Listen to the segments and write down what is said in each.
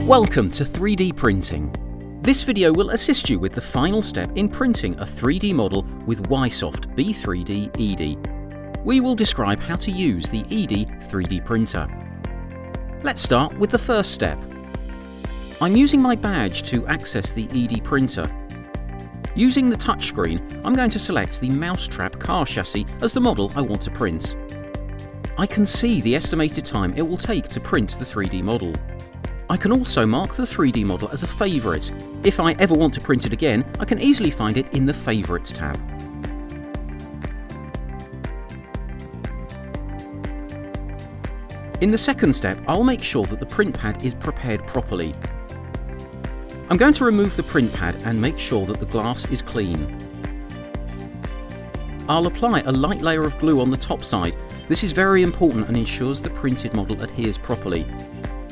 Welcome to 3D printing. This video will assist you with the final step in printing a 3D model with YSoft be3D eDee. We will describe how to use the eDee 3D printer. Let's start with the first step. I'm using my badge to access the eDee printer. Using the touchscreen, I'm going to select the mousetrap car chassis as the model I want to print. I can see the estimated time it will take to print the 3D model. I can also mark the 3D model as a favourite. If I ever want to print it again, I can easily find it in the Favourites tab. In the second step, I'll make sure that the print pad is prepared properly. I'm going to remove the print pad and make sure that the glass is clean. I'll apply a light layer of glue on the top side. This is very important and ensures the printed model adheres properly.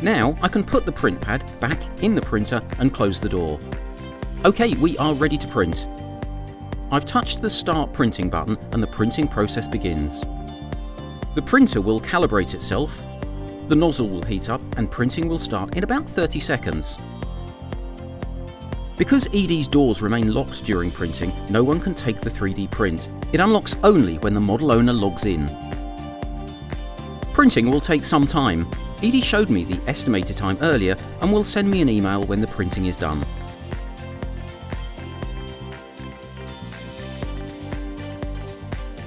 Now I can put the print pad back in the printer and close the door. OK, we are ready to print. I've touched the Start Printing button and the printing process begins. The printer will calibrate itself, the nozzle will heat up and printing will start in about 30 seconds. Because eDee's doors remain locked during printing, no one can take the 3D print. It unlocks only when the model owner logs in. Printing will take some time. eDee showed me the estimated time earlier and will send me an email when the printing is done.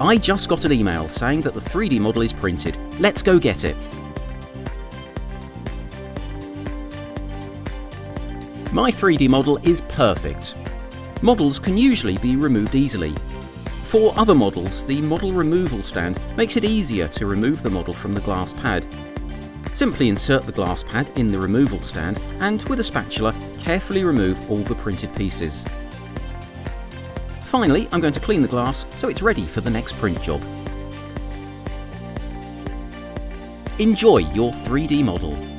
I just got an email saying that the 3D model is printed. Let's go get it. My 3D model is perfect. Models can usually be removed easily. For other models, the model removal stand makes it easier to remove the model from the glass pad. Simply insert the glass pad in the removal stand and with a spatula carefully remove all the printed pieces. Finally, I'm going to clean the glass so it's ready for the next print job. Enjoy your 3D model.